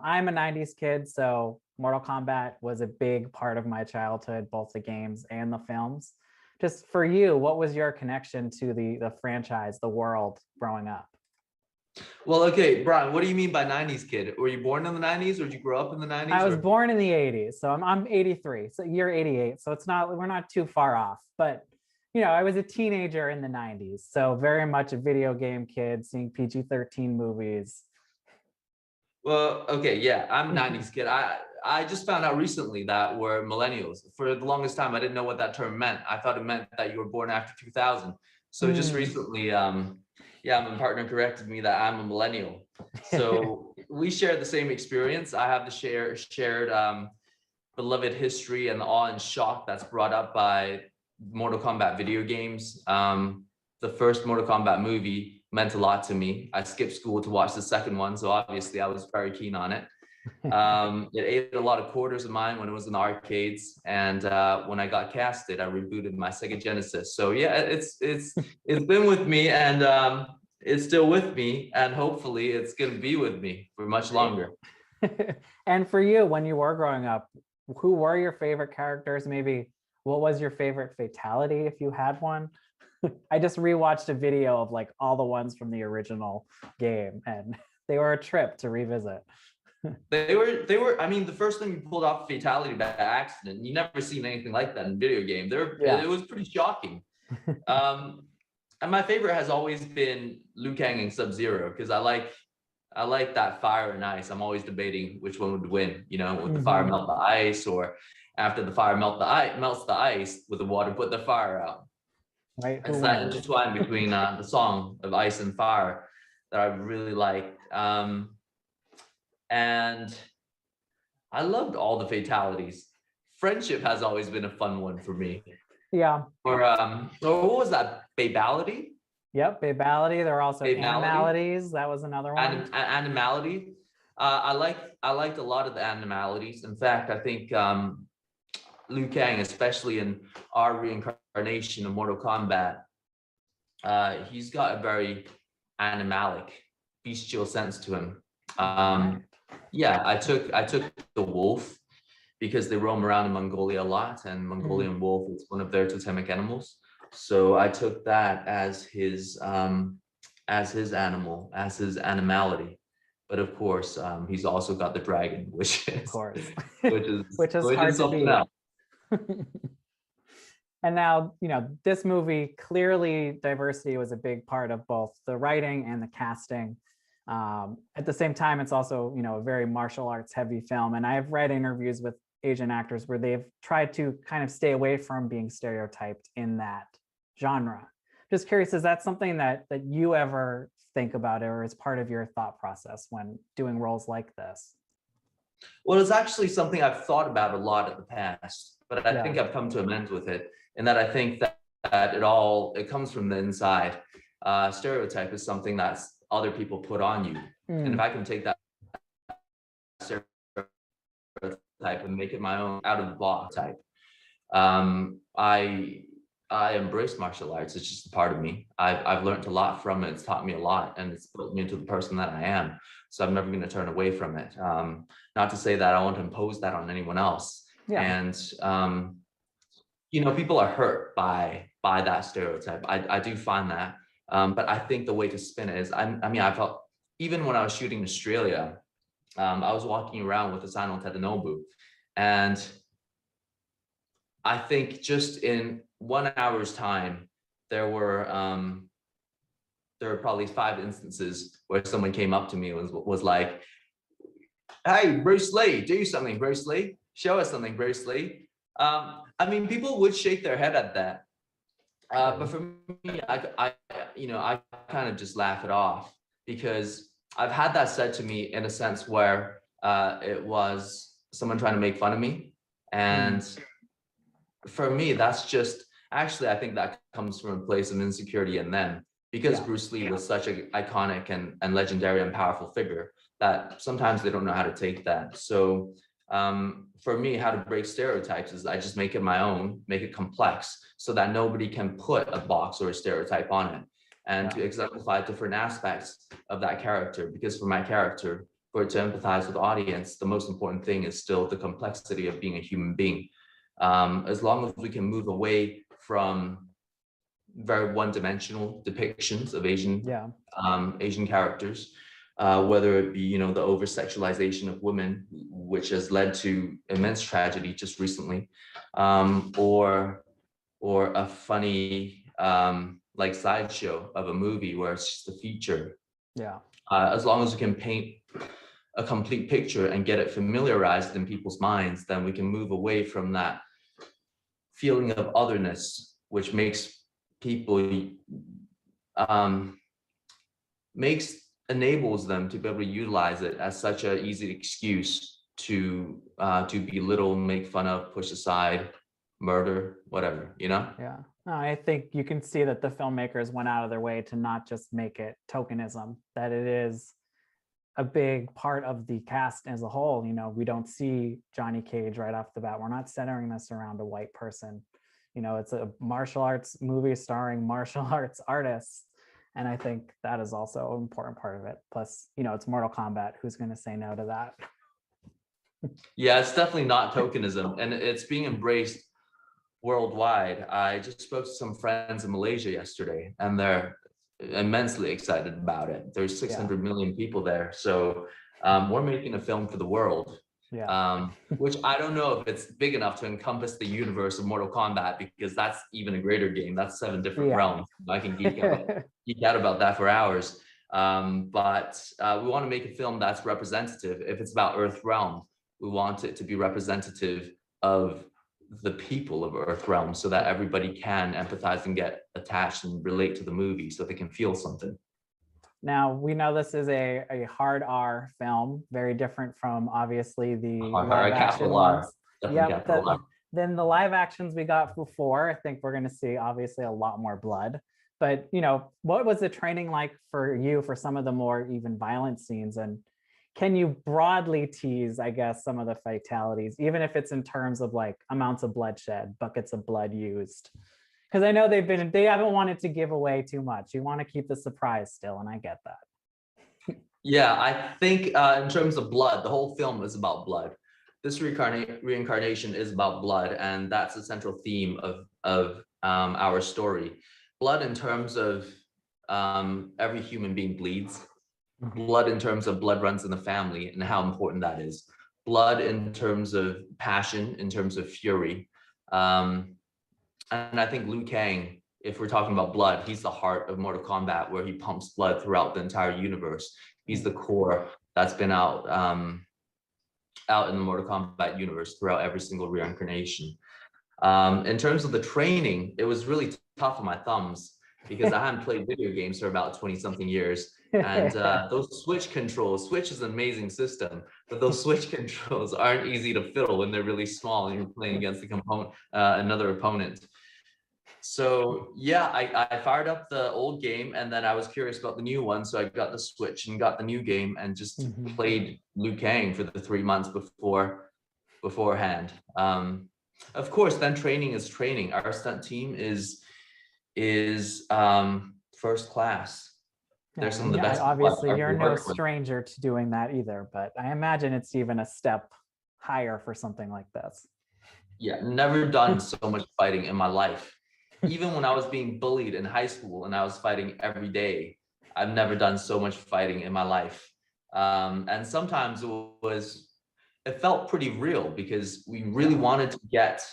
I'm a 90s kid, so Mortal Kombat was a big part of my childhood, both the games and the films. Just for you, what was your connection to the franchise, the world growing up? Well, okay, Brian, what do you mean by 90s kid? Were you born in the 90s or did you grow up in the 90s? I was born in the 80s, so I'm 83, so year 88. So we're not too far off. But I was a teenager in the 90s, so very much a video game kid, seeing PG-13 movies. Well, okay, yeah, I'm a 90s kid. I just found out recently that we're millennials. For the longest time, I didn't know what that term meant. I thought it meant that you were born after 2000. So just recently, yeah, my partner corrected me that I'm a millennial. So we share the same experience. I have the shared beloved history and the awe and shock that's brought up by Mortal Kombat video games. The first Mortal Kombat movie meant a lot to me. I skipped school to watch the second one, so obviously I was very keen on it. It ate a lot of quarters of mine when it was in the arcades, and when I got casted, I rebooted my Sega Genesis. So yeah, it's been with me, and it's still with me, and hopefully it's going to be with me for much longer. And for you, when you were growing up, who were your favorite characters? Maybe what was your favorite fatality, if you had one? I just rewatched a video of like all the ones from the original game, and they were a trip to revisit. They were. I mean, the first time you pulled off a fatality by accident, you never seen anything like that in video game. It was pretty shocking. And my favorite has always been Liu Kang and Sub-Zero, because I like that fire and ice. I'm always debating which one would win. Would the fire melt the ice, or after the fire melts the ice, would the water put the fire out? Right. It's that intertwine between the song of Ice and Fire that I really liked. And I loved all the fatalities. Friendship has always been a fun one for me. Yeah. Or what was that? Babality? Yep, Babality. There are also Babality. Animalities. That was another one. Animality. I liked a lot of the animalities. In fact, I think Liu Kang, especially in our reincarnation of Mortal Kombat, he's got a very animalic, bestial sense to him. Yeah, I took the wolf because they roam around in Mongolia a lot, and Mongolian wolf is one of their totemic animals. So I took that as his animal, as his animality. But of course, he's also got the dragon, which is hard to beat. And now, this movie, clearly diversity was a big part of both the writing and the casting. At the same time, it's also, a very martial arts heavy film. And I've read interviews with Asian actors where they've tried to kind of stay away from being stereotyped in that genre. Just curious, is that something that you ever think about, or is part of your thought process when doing roles like this? Well, it's actually something I've thought about a lot in the past, but I think I've come to amends with it, in that I think that it comes from the inside. Stereotype is something that other people put on you. And if I can take that stereotype and make it my own, out of the box type, I embrace martial arts. It's just a part of me. I've learned a lot from it. It's taught me a lot, and it's built me into the person that I am. So I'm never going to turn away from it. Not to say that I want to impose that on anyone else. Yeah. And people are hurt by that stereotype. I do find that. But I think the way to spin it is, I felt, even when I was shooting in Australia, I was walking around with Asano Tadanobu, and I think just in 1 hour's time, there were probably 5 instances where someone came up to me and was like, "Hey, Bruce Lee, do something, Bruce Lee. Show us something, Bruce Lee." People would shake their head at that. But for me, I kind of just laugh it off, because I've had that said to me in a sense where it was someone trying to make fun of me. And for me, that's just, actually, I think that comes from a place of insecurity in them, because Bruce Lee was such an iconic and legendary and powerful figure that sometimes they don't know how to take that. So for me, how to break stereotypes is I just make it my own, make it complex, so that nobody can put a box or a stereotype on it, and to exemplify different aspects of that character. Because for my character, for it to empathize with the audience, the most important thing is still the complexity of being a human being. As long as we can move away from very one-dimensional depictions of Asian characters, whether it be the over-sexualization of women, which has led to immense tragedy just recently, or a funny like sideshow of a movie where it's just a feature. As long as we can paint a complete picture and get it familiarized in people's minds, then we can move away from that feeling of otherness, which makes people enables them to be able to utilize it as such an easy excuse to belittle, make fun of, push aside, murder, whatever, Yeah, no, I think you can see that the filmmakers went out of their way to not just make it tokenism, that it is a big part of the cast as a whole. We don't see Johnny Cage right off the bat. We're not centering this around a white person. It's a martial arts movie starring martial arts artists. And I think that is also an important part of it. Plus, it's Mortal Kombat. Who's going to say no to that? Yeah, it's definitely not tokenism, and it's being embraced worldwide. I just spoke to some friends in Malaysia yesterday, and they're immensely excited about it. There's 600 million people there. So we're making a film for the world. Which I don't know if it's big enough to encompass the universe of Mortal Kombat, because that's even a greater game. That's 7 different realms. I can geek out about that for hours. But we want to make a film that's representative. If it's about Earth Realm, we want it to be representative of the people of Earth Realm, so that everybody can empathize and get attached and relate to the movie, so they can feel something. Now, we know this is a hard R film, very different from obviously the live action ones. Then the live actions we got before, I think we're going to see obviously a lot more blood. But, what was the training like for you for some of the more even violent scenes? And can you broadly tease, I guess, some of the fatalities, even if it's in terms of like amounts of bloodshed, buckets of blood used? Because I know they haven't wanted to give away too much. You want to keep the surprise still, and I get that. Yeah, I think in terms of blood, the whole film is about blood. This reincarnation is about blood, and that's the central theme of our story. Blood in terms of every human being bleeds. Blood in terms of blood runs in the family and how important that is. Blood in terms of passion, in terms of fury. And I think Liu Kang, if we're talking about blood, he's the heart of Mortal Kombat, where he pumps blood throughout the entire universe. He's the core that's been out in the Mortal Kombat universe throughout every single reincarnation. In terms of the training, it was really tough on my thumbs, because I hadn't played video games for about 20-something years. And those Switch is an amazing system, but those Switch controls aren't easy to fiddle when they're really small and you're playing against another opponent. So yeah, I fired up the old game, and then I was curious about the new one, so I got the Switch and got the new game and just played Liu Kang for the 3 months beforehand. Of course, then training is training. Our stunt team is first class. They're some of the best. Obviously, you're no stranger to doing that either, but I imagine it's even a step higher for something like this. Yeah, never done so much fighting in my life. Even when I was being bullied in high school and I was fighting every day, I've never done so much fighting in my life. And sometimes it felt pretty real, because we really wanted to get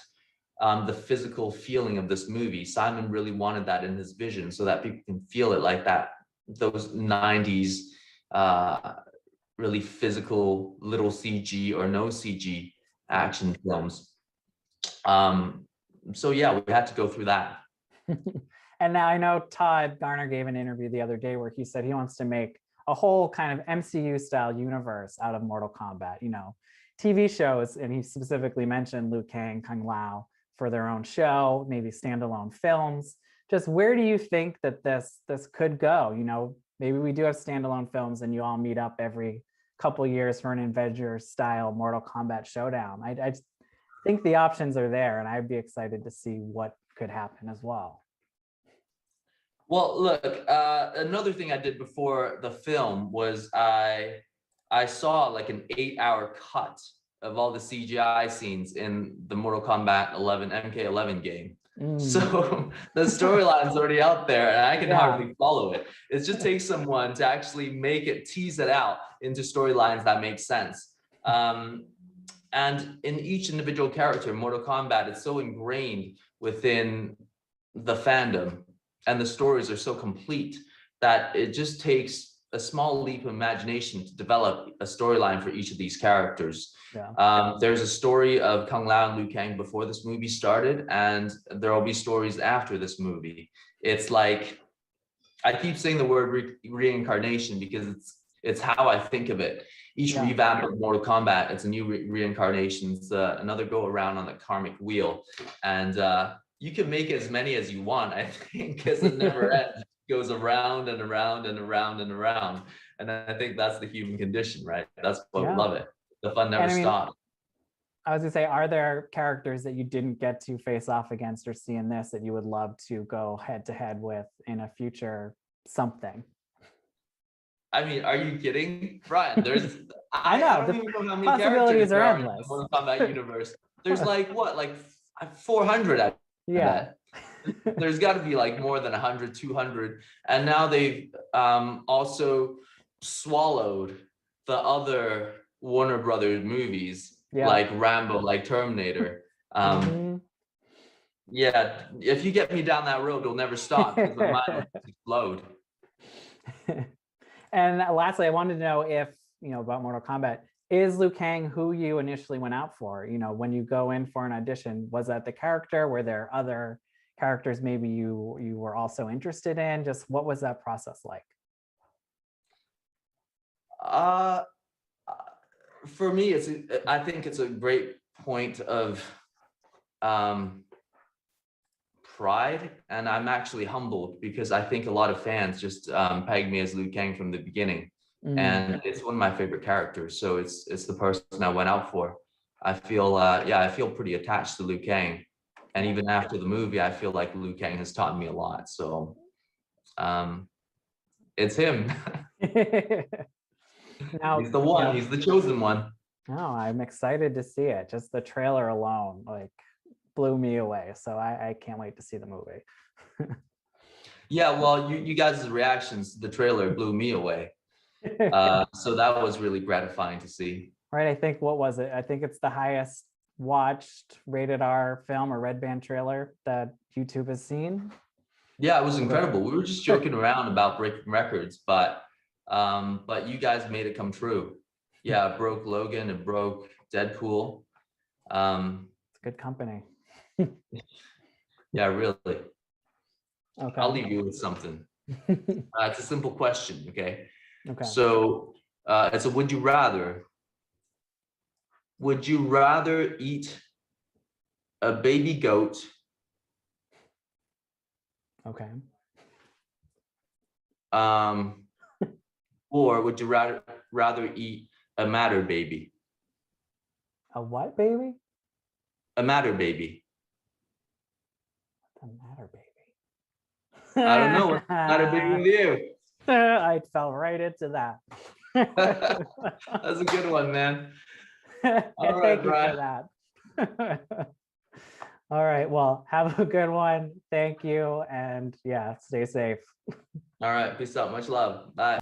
the physical feeling of this movie. Simon really wanted that in his vision, so that people can feel it like that. Those 90s really physical, little CG or no CG action films. So yeah, we had to go through that. And now I know Todd Garner gave an interview the other day where he said he wants to make a whole kind of MCU style universe out of Mortal Kombat, TV shows. And he specifically mentioned Liu Kang, Kung Lao for their own show, maybe standalone films. Just where do you think that this could go? Maybe we do have standalone films and you all meet up every couple years for an Avengers style Mortal Kombat showdown. I think the options are there, and I'd be excited to see what could happen as well. Well, look, another thing I did before the film was I I saw like an 8-hour cut of all the CGI scenes in the Mortal Kombat 11 MK11 game. So the storyline's already out there and I can hardly follow it. It just takes someone to actually make it, tease it out into storylines that make sense. And in each individual character, Mortal Kombat, it's so ingrained within the fandom, and the stories are so complete that it just takes a small leap of imagination to develop a storyline for each of these characters. There's a story of Kung Lao and Liu Kang before this movie started, and there will be stories after this movie. It's like, I keep saying the word reincarnation because it's how I think of it. Each revamp of Mortal Kombat, it's a new reincarnation. It's another go around on the karmic wheel. And you can make as many as you want, I think, because it never ends. It goes around and around and around and around. And I think that's the human condition, right? That's why we love it. The fun never stops. I was gonna say, are there characters that you didn't get to face off against or see in this that you would love to go head to head with in a future something? I mean, are you kidding, Brian? There's I know, I don't even know how many possibilities are endless. In the Mortal Kombat universe. There's like what, like 400? I bet. There's got to be like more than 100, 200, and now they've also swallowed the other Warner Brothers movies, like Rambo, like Terminator. Yeah, if you get me down that road, it'll never stop because my mind will explode. And lastly, I wanted to know if, about Mortal Kombat, is Liu Kang who you initially went out for? When you go in for an audition, was that the character? Were there other characters maybe you were also interested in? Just what was that process like? For me, I think it's a great point of pride, and I'm actually humbled because I think a lot of fans just pegged me as Liu Kang from the beginning, and it's one of my favorite characters. So it's the person I went out for. I feel I feel pretty attached to Liu Kang, and even after the movie, I feel like Liu Kang has taught me a lot. So it's him. Now, he's the one. He's the chosen one. Oh, I'm excited to see it. Just the trailer alone, like, blew me away. So I can't wait to see the movie. Yeah, well, you guys' reactions to the trailer blew me away. So that was really gratifying to see. Right, I think, what was it? I think it's the highest watched rated R film or red band trailer that YouTube has seen. Yeah, it was incredible. We were just joking around about breaking records, but you guys made it come true. Yeah, it broke Logan, it broke Deadpool. It's good company. Yeah, really. Okay. I'll leave you with something. It's a simple question, okay? Okay. So it's a would you rather. Would you rather eat a baby goat? Okay. Or would you rather eat a matter baby? A what baby? A matter baby. What's a matter baby? I don't know. What's the matter baby with you? I fell right into that. That's a good one, man. All right, thank you for that. All right, well, have a good one. Thank you, and yeah, stay safe. All right, peace out. Much love. Bye.